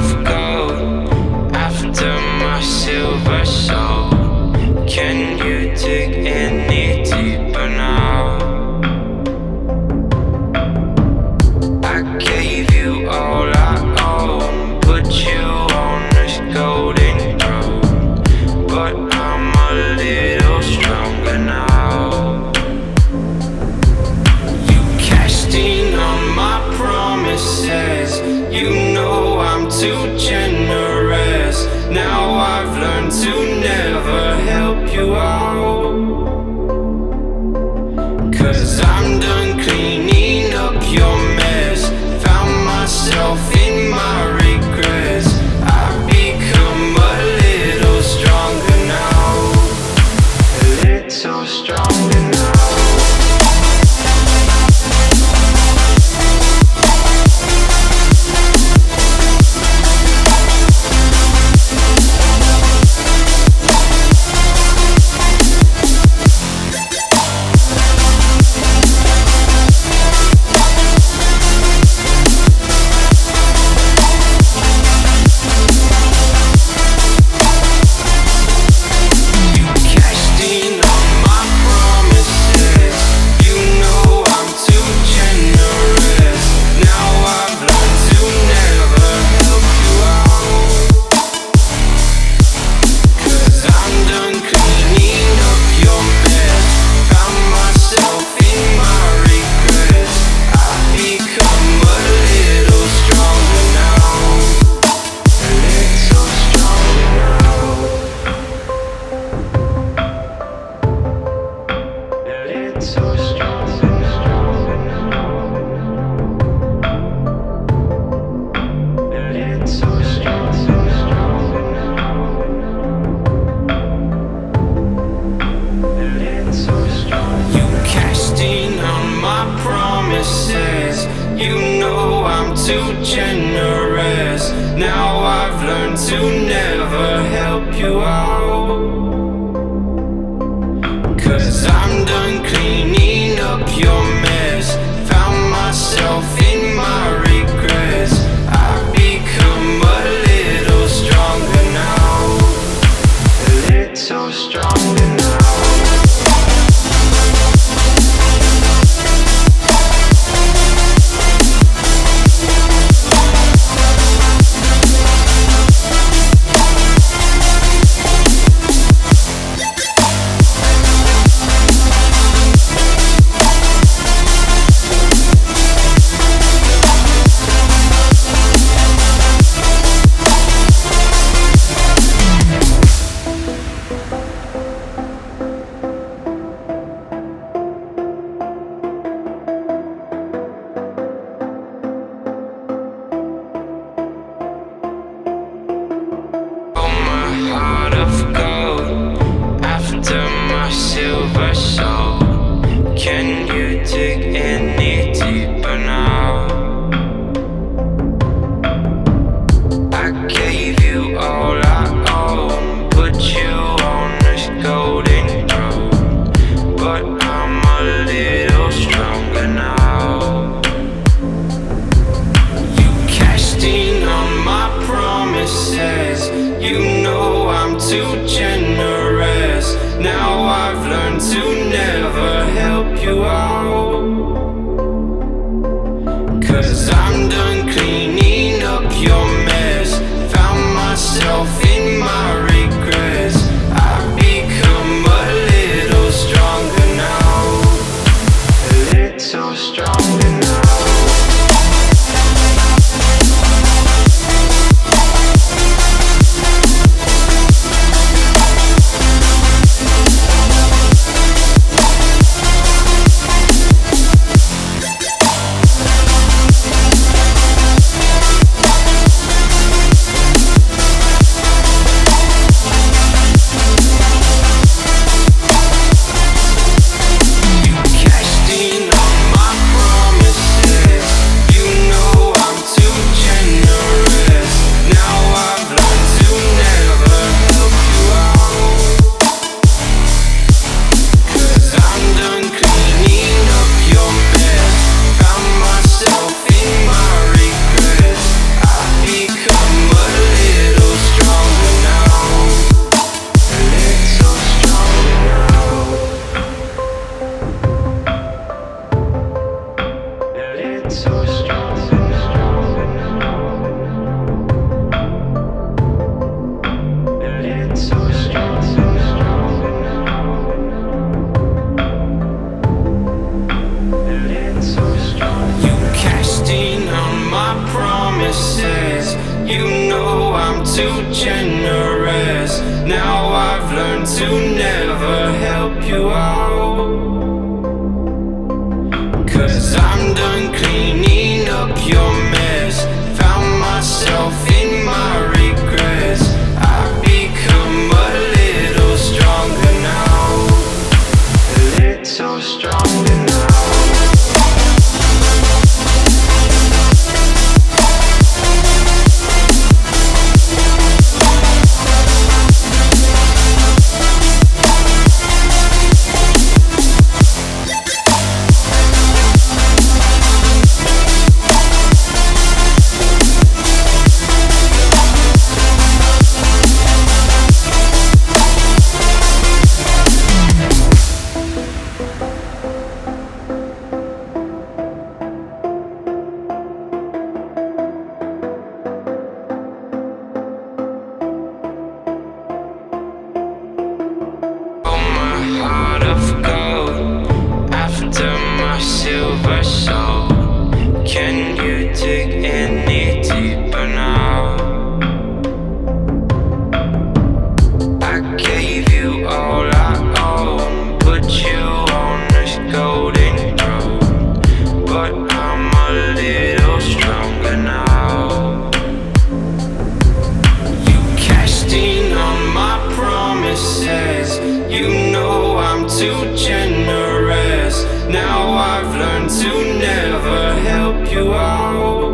of gold after my silver soul. Can you dig any deeper now? I gave you all I own, put you on this golden throne, but I'm a little stronger now. You cashed in on my promises, you know I'm too generous. Now I've learned to never help you out, 'cause I'm done cleaning up your mess. Found myself in my regrets. I've become a little stronger now, a little stronger now. You know I'm too generous. Now I've learned to never help you out, 'cause I'm done cleaning up your mess. Found myself in my regrets. I've become a little stronger now, a little stronger now. Silver soul, can you dig any deeper now? I gave you all I own, put you on this golden throne, but I'm a little stronger now. You cashed in on my promises, you know I'm too generous. too generous. Now I've learned to never help you out. 'Cause I'm done cleaning up your mess. Found myself in my regrets. I've become a little stronger now. A little stronger now. Silver soul, can you dig any deeper now? I gave you all I own, put you on this golden throne, but I'm a little stronger now. You cashed in on my promises, you know I'm too generous. Now I've learned to never help you out.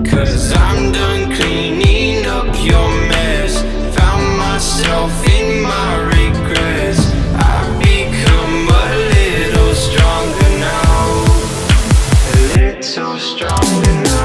'Cause I'm done cleaning up your mess. Found myself in my regrets. I've become a little stronger now. A little stronger now.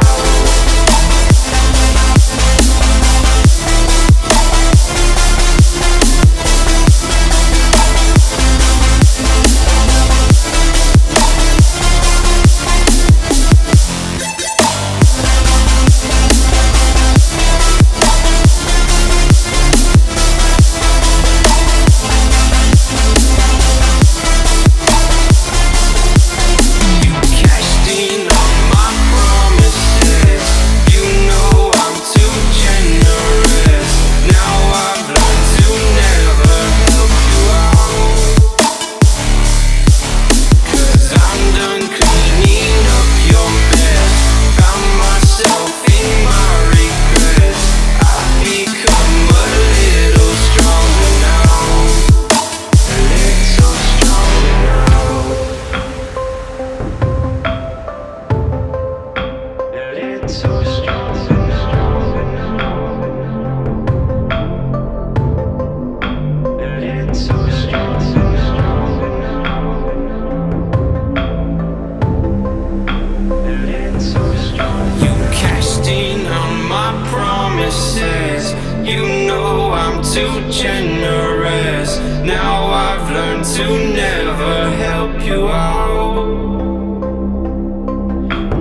You know I'm too generous. Now I've learned to never help you out.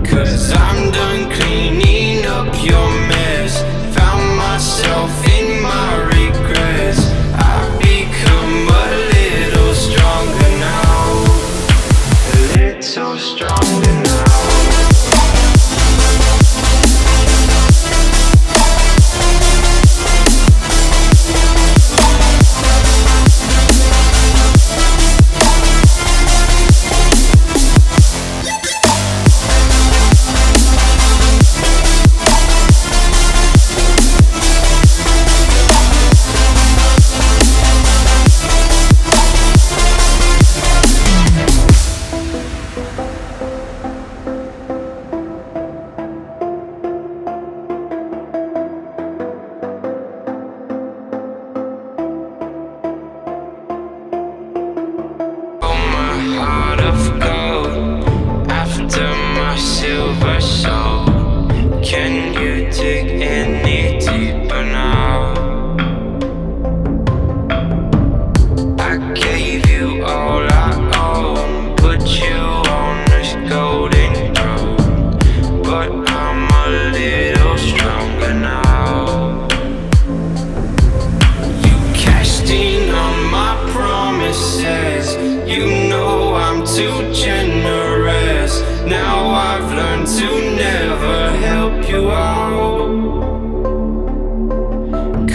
'Cause I'm done cleaning up your mess. Found myself in my regrets. I've become a little stronger now. A little stronger now.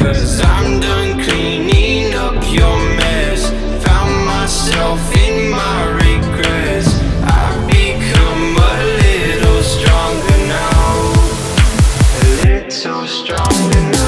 'Cause I'm done cleaning up your mess. Found myself in my regrets. I've become a little stronger now. A little stronger now.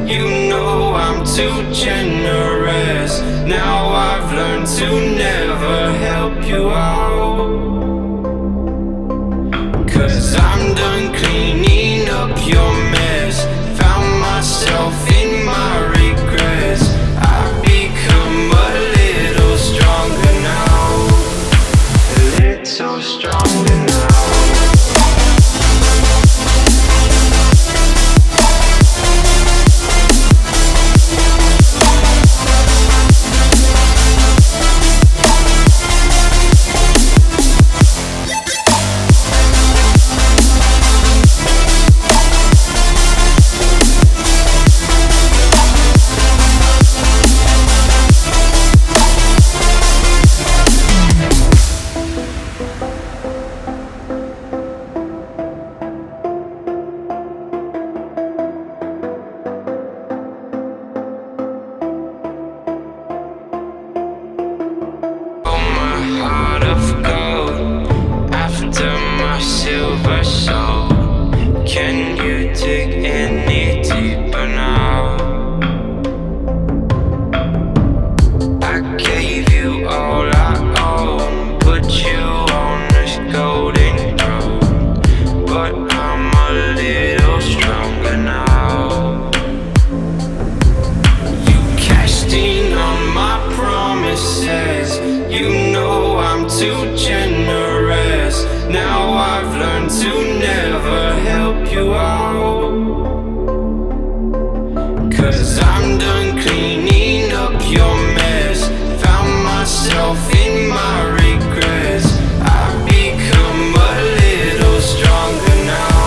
You know I'm too generous. Now I've learned to never help you out. 'Cause I'm done cleaning up your mess. Found myself in my regrets. I've become a little stronger now. A little stronger now. Heart of gold after my silver soul. Can you dig any deeper now? I gave you all I own, put you on this golden throne, but I'm a little stronger now. You cashed in on my promises. You know I'm too generous. Now I've learned to never help you out. 'Cause I'm done cleaning up your mess. Found myself in my regrets. I've become a little stronger now.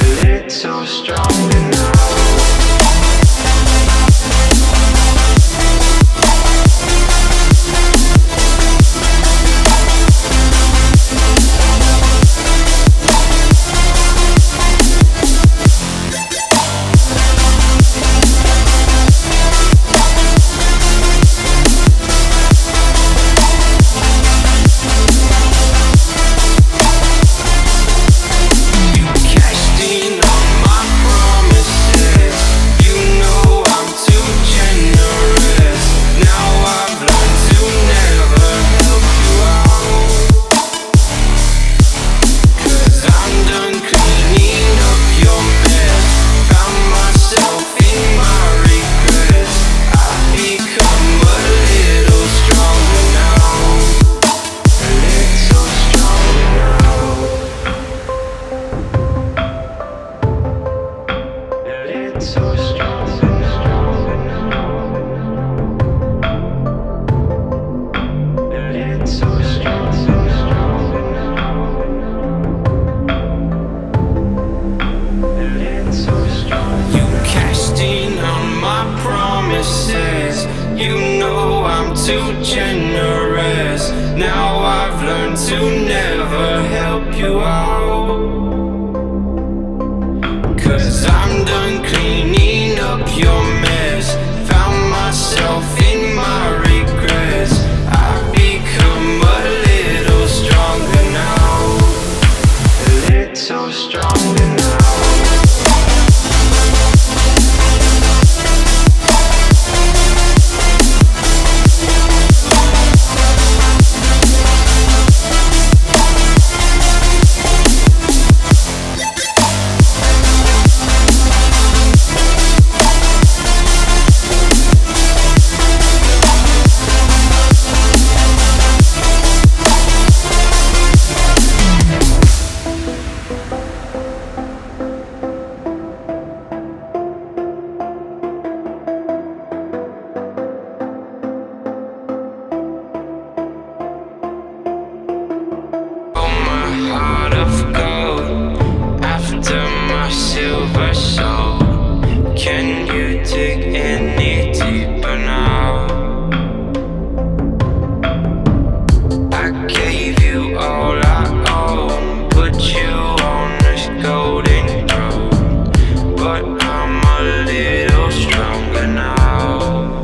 A little stronger now. Too generous. Now I've learned to never help you out. 'cause I'm done cleaning up your mess. Found myself in my regrets. I've become a little stronger now. A little stronger now. Heart of gold after my silver soul. Can you dig any deeper now? I gave you all I own, put you on this golden throne, but I'm a little stronger now.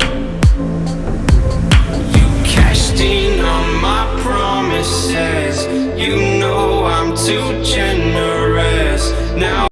You cashed in on my promises. You know I'm too generous now.